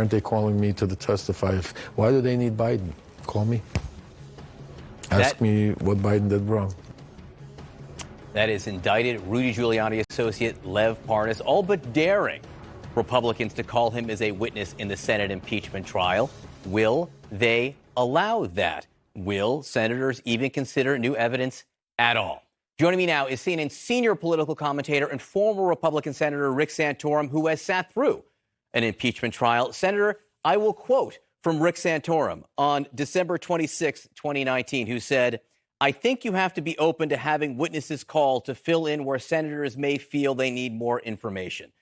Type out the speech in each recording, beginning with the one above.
Aren't they calling me to testify? Why do they need Biden? Call me. Ask me what Biden did wrong. That is indicted Rudy Giuliani associate Lev Parnas, all but daring Republicans to call him as a witness in the Senate impeachment trial. Will they allow that? Will senators even consider new evidence at all? Joining me now is CNN senior political commentator and former Republican Senator Rick Santorum, who has sat through an impeachment trial. Senator, I will quote from Rick Santorum on December 26, 2019, who said, "I think you have to be open to having witnesses called to fill in where senators may feel they need more information."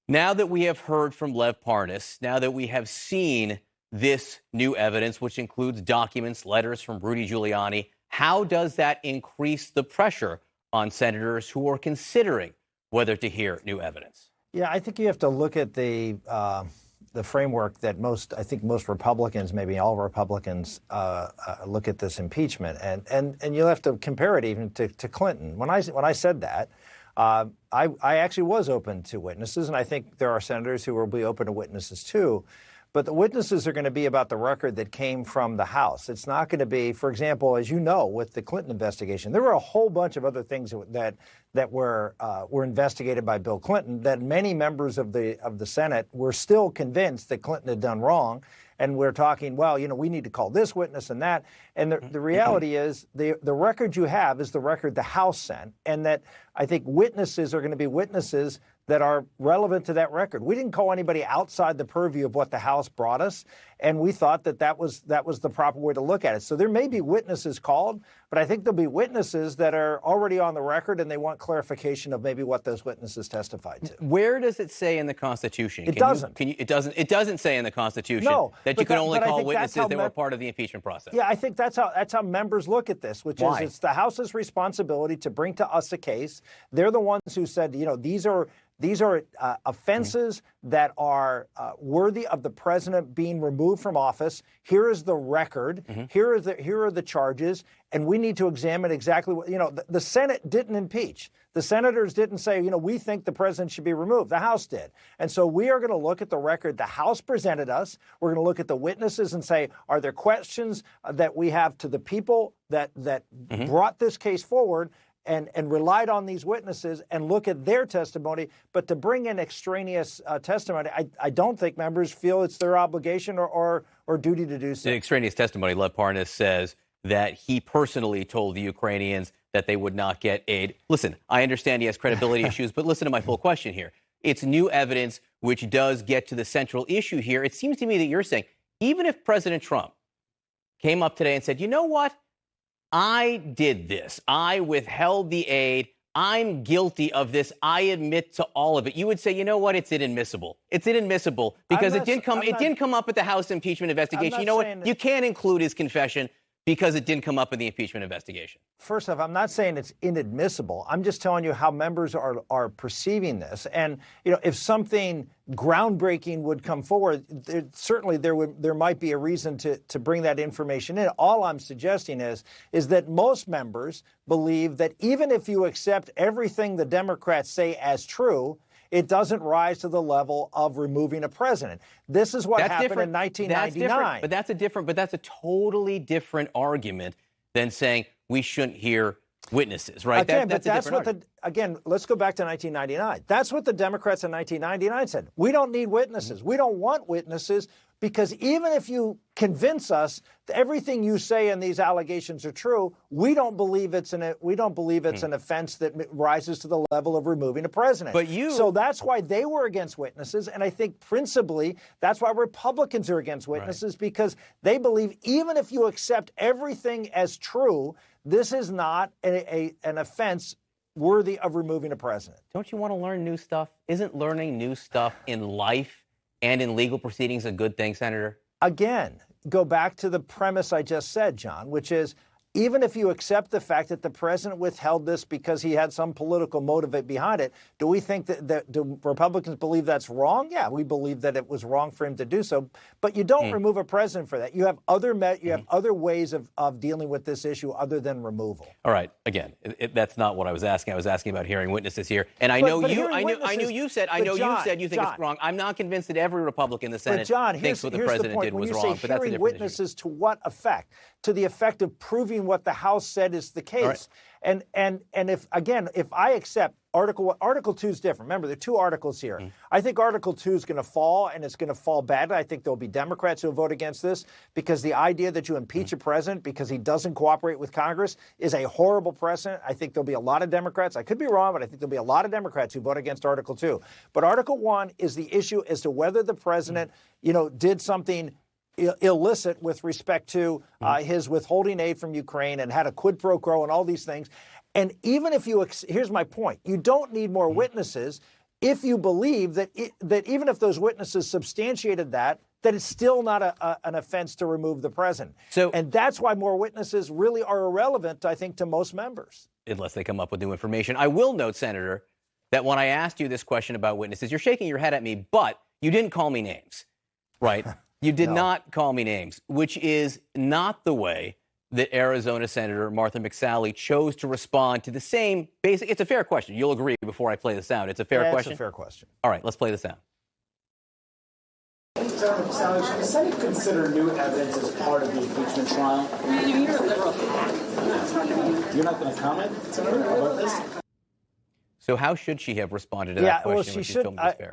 Now that we have heard from Lev Parnas, now that we have seen this new evidence, which includes documents, letters from Rudy Giuliani, how does that increase the pressure on senators who are considering whether to hear new evidence? Yeah, I think you have to look at the framework that most Republicans, maybe all Republicans, look at this impeachment, and you'll have to compare it even to Clinton. When I said that, I actually was open to witnesses, and I think there are senators who will be open to witnesses too. But the witnesses are going to be about the record that came from the House. It's not going to be, for example, as you know, with the Clinton investigation, there were a whole bunch of other things that were investigated by Bill Clinton that many members of the Senate were still convinced that Clinton had done wrong. And we're talking, well, we need to call this witness and that. And the reality is the record you have is the record the House sent, and that I think witnesses are going to be witnesses that are relevant to that record. We didn't call anybody outside the purview of what the House brought us, and we thought that was the proper way to look at it. So there may be witnesses called, but I think there'll be witnesses that are already on the record, and they want clarification of maybe what those witnesses testified to. Where does it say in the Constitution? It doesn't. It doesn't say in the Constitution that you can only call witnesses that were part of the impeachment process. Yeah, I think that's how members look at this, which is it's the House's responsibility to bring to us a case. They're the ones who said, these are offenses that are worthy of the president being removed from office. Here is the record. Here are the charges, and we need to examine exactly what the Senate didn't impeach. The senators didn't say, we think the president should be removed. The House did. And so we are going to look at the record the House presented us. We're going to look at the witnesses and say, are there questions that we have to the people that brought this case forward and relied on these witnesses, and look at their testimony. But to bring in extraneous testimony, I don't think members feel it's their obligation or duty to do so. The extraneous testimony, Lev Parnas says that he personally told the Ukrainians that they would not get aid. Listen, I understand he has credibility issues, but listen to my full question here. It's new evidence which does get to the central issue here. It seems to me that you're saying, even if President Trump came up today and said, you know what? I did this. I withheld the aid. I'm guilty of this. I admit to all of it. You would say, you know what? It's inadmissible. It's inadmissible because it didn't come up at the House impeachment investigation. You know what? You can't include his confession because it didn't come up in the impeachment investigation. First off, I'm not saying it's inadmissible. I'm just telling you how members are perceiving this. And, if something groundbreaking would come forward, certainly there might be a reason to bring that information in. All I'm suggesting is that most members believe that even if you accept everything the Democrats say as true, it doesn't rise to the level of removing a president. This is what happened in 1999. That's a totally different argument than saying we shouldn't hear witnesses, right? Again, let's go back to 1999. That's what the Democrats in 1999 said. We don't need witnesses. We don't want witnesses because even if you convince us that everything you say in these allegations are true, we don't believe it's an offense that rises to the level of removing a president. So that's why they were against witnesses, and I think principally that's why Republicans are against witnesses, because they believe even if you accept everything as true, this is not an offense worthy of removing a president. Don't you want to learn new stuff? Isn't learning new stuff in life and in legal proceedings a good thing, Senator? Again, go back to the premise I just said, John, which is even if you accept the fact that the president withheld this because he had some political motive behind it, do we think that do Republicans believe that's wrong? Yeah, we believe that it was wrong for him to do so. But you don't remove a president for that. You have other other ways of dealing with this issue other than removal. All right. Again, that's not what I was asking. I was asking about hearing witnesses here. And I know you said you think it's wrong. I'm not convinced that every Republican in the Senate thinks what the president did was wrong. But that's a different witnesses issue. To what effect? To the effect of proving what the House said is the case. Right. And if I accept Article 2 is different. Remember, there are two articles here. I think Article 2 is going to fall, and it's going to fall badly. I think there'll be Democrats who will vote against this because the idea that you impeach a president because he doesn't cooperate with Congress is a horrible precedent. I think there'll be a lot of Democrats. I could be wrong, but I think there'll be a lot of Democrats who vote against Article 2. But Article 1 is the issue as to whether the president, did something illicit with respect to his withholding aid from Ukraine and had a quid pro quo and all these things. And even if here's my point, you don't need more witnesses if you believe that even if those witnesses substantiated that it's still not an offense to remove the president. And that's why more witnesses really are irrelevant, I think, to most members. Unless they come up with new information. I will note, Senator, that when I asked you this question about witnesses, you're shaking your head at me, but you didn't call me names, right? You did not call me names, which is not the way that Arizona Senator Martha McSally chose to respond to the same basic. It's a fair question. You'll agree before I play the sound. It's a fair question? It's a fair question. All right, let's play the sound. Senator McSally, should the Senate consider new evidence as part of the impeachment trial? You're a liberal. You're not going to comment, Senator, about this? So how should she have responded to that question?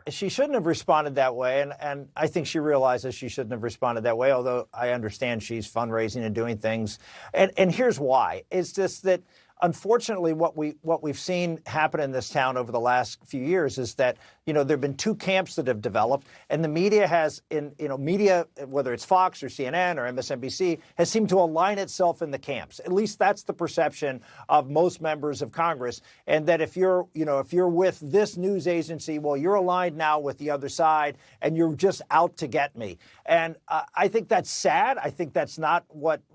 She shouldn't have responded that way, and I think she realizes she shouldn't have responded that way, although I understand she's fundraising and doing things. And here's why. It's just that, unfortunately, what we've seen happen in this town over the last few years is that, there have been two camps that have developed, and the media has, media, whether it's Fox or CNN or MSNBC, has seemed to align itself in the camps. At least that's the perception of most members of Congress. And that if you're with this news agency, well, you're aligned now with the other side, and you're just out to get me. And I think that's sad. I think that's not what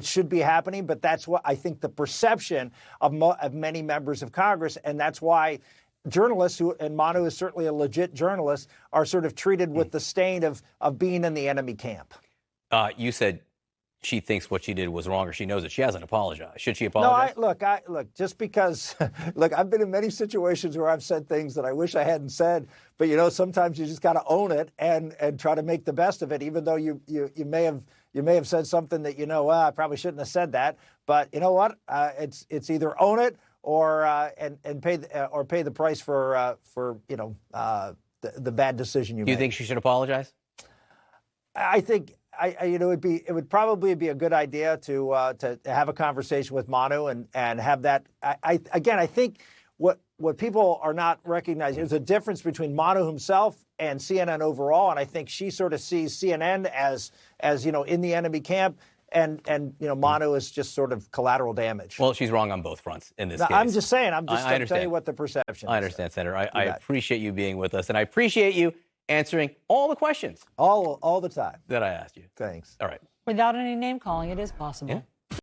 should be happening, but that's what I think the perception of many members of Congress, and that's why journalists and Manu is certainly a legit journalist, are sort of treated with the stain of being in the enemy camp. You said she thinks what she did was wrong, or she knows it. She hasn't apologized. Should she apologize? No, look, just because, I've been in many situations where I've said things that I wish I hadn't said, but sometimes you just got to own it and try to make the best of it, even though you may have said something that I probably shouldn't have said that. But you know what? It's either own it or pay the price for the bad decision you made. Do you think she should apologize? I think it would probably be a good idea to have a conversation with Manu and have that. I think what people are not recognizing is a difference between Manu himself and CNN overall, and I think she sort of sees CNN as in the enemy camp. And Manu is just sort of collateral damage. Well, she's wrong on both fronts in this case. I'm just saying. I'm just going to tell you what the perception is. I understand, Senator. I appreciate you being with us, and I appreciate you answering all the questions. All the time. That I asked you. Thanks. All right. Without any name calling, it is possible. Yeah.